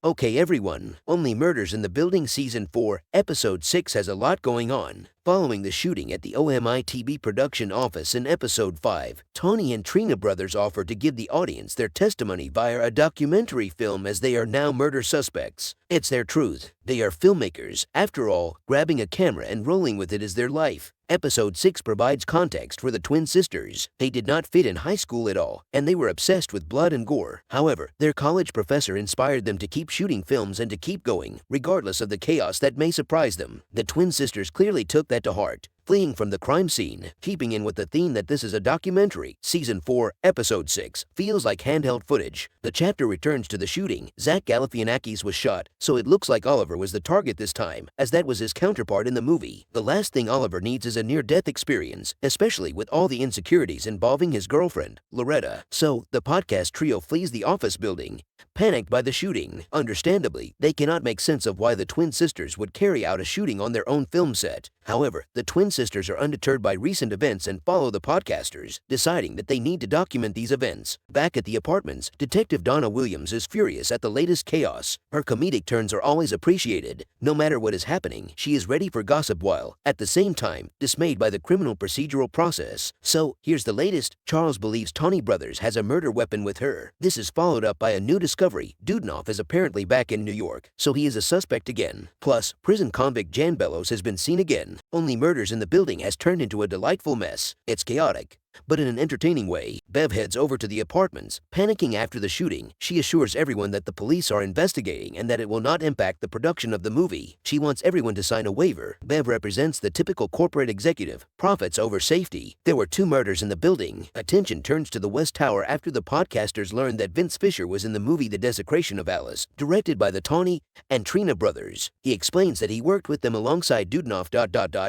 Okay everyone, Only Murders in the Building Season 4, Episode 6 has a lot going on. Following the shooting at the OMITB production office in Episode 5, Tawny and Trina Brothers offer to give the audience their testimony via a documentary film as they are now murder suspects. It's their truth. They are filmmakers. After all, grabbing a camera and rolling with it is their life. Episode 6 provides context for the twin sisters. They did not fit in high school at all, and they were obsessed with blood and gore. However, their college professor inspired them to keep shooting films and to keep going, regardless of the chaos that may surprise them. The twin sisters clearly took that to heart, fleeing from the crime scene. Keeping in with the theme that this is a documentary, Season 4, Episode 6 feels like handheld footage. The chapter returns to the shooting. Zach Galifianakis was shot, so it looks like Oliver was the target this time, as that was his counterpart in the movie. The last thing Oliver needs is a near-death experience, especially with all the insecurities involving his girlfriend, Loretta. So, the podcast trio flees the office building, panicked by the shooting. Understandably, they cannot make sense of why the twin sisters would carry out a shooting on their own film set. However, the twin sisters are undeterred by recent events and follow the podcasters, deciding that they need to document these events. Back at the apartments, Detective Donna Williams is furious at the latest chaos. Her comedic turns are always appreciated. No matter what is happening, she is ready for gossip while, at the same time, dismayed by the criminal procedural process. So, here's the latest. Charles believes Tawny Brothers has a murder weapon with her. This is followed up by a new discovery. Dudnoff is apparently back in New York, so he is a suspect again. Plus, prison convict Jan Bellows has been seen again. Only Murders in the Building has turned into a delightful mess. It's chaotic, but in an entertaining way. Bev heads over to the apartments. Panicking after the shooting, she assures everyone that the police are investigating and that it will not impact the production of the movie. She wants everyone to sign a waiver. Bev represents the typical corporate executive, profits over safety. There were 2 murders in the building. Attention turns to the West Tower after the podcasters learned that Vince Fisher was in the movie The Desecration of Alice, directed by the Tawny and Trina Brothers. He explains that he worked with them alongside Dudnoff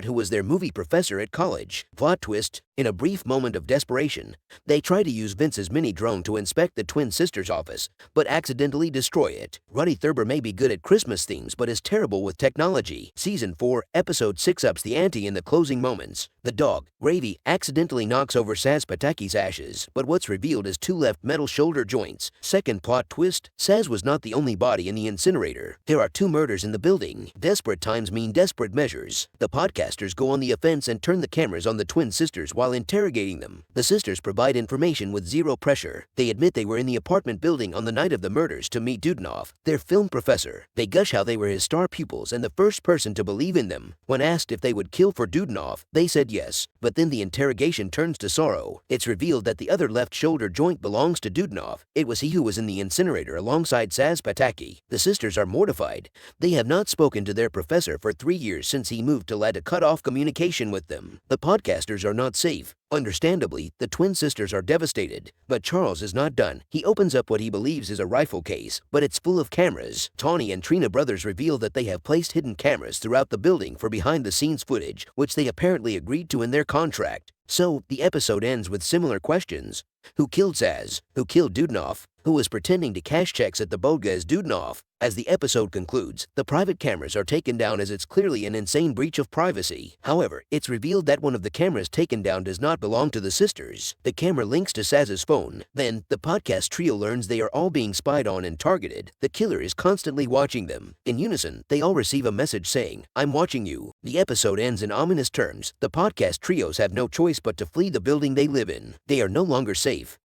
who was their movie professor at college. Plot twist: in a brief moment of desperation, they try to use Vince's mini-drone to inspect the twin sisters' office, but accidentally destroy it. Ruddy Thurber may be good at Christmas themes but is terrible with technology. Season 4, Episode 6 ups the ante in the closing moments. The dog, Gravy, accidentally knocks over Saz Pataki's ashes, but what's revealed is 2 left metal shoulder joints. Second plot twist: Saz was not the only body in the incinerator. There are 2 murders in the building. Desperate times mean desperate measures. The podcasters go on the offense and turn the cameras on the twin sisters while interrogating them. The sisters provide information with zero pressure. They admit they were in the apartment building on the night of the murders to meet Dudnoff, their film professor. They gush how they were his star pupils and the first person to believe in them. When asked if they would kill for Dudnoff, they said yes. But then the interrogation turns to sorrow. It's revealed that the other left shoulder joint belongs to Dudnoff. It was he who was in the incinerator alongside Saz Pataki. The sisters are mortified. They have not spoken to their professor for 3 years since he moved to LA to cut off communication with them. The podcasters are not safe. Understandably, the twin sisters are devastated, but Charles is not done. He opens up what he believes is a rifle case, but it's full of cameras. Tawny and Trina Brothers reveal that they have placed hidden cameras throughout the building for behind-the-scenes footage, which they apparently agreed to in their contract. So, the episode ends with similar questions. Who killed Saz? Who killed Dudnoff? Who was pretending to cash checks at the bodega as Dudnoff? As the episode concludes, the private cameras are taken down as it's clearly an insane breach of privacy. However, it's revealed that one of the cameras taken down does not belong to the sisters. The camera links to Saz's phone. Then, the podcast trio learns they are all being spied on and targeted. The killer is constantly watching them. In unison, they all receive a message saying, "I'm watching you." The episode ends in ominous terms. The podcast trios have no choice but to flee the building they live in. They are no longer safe.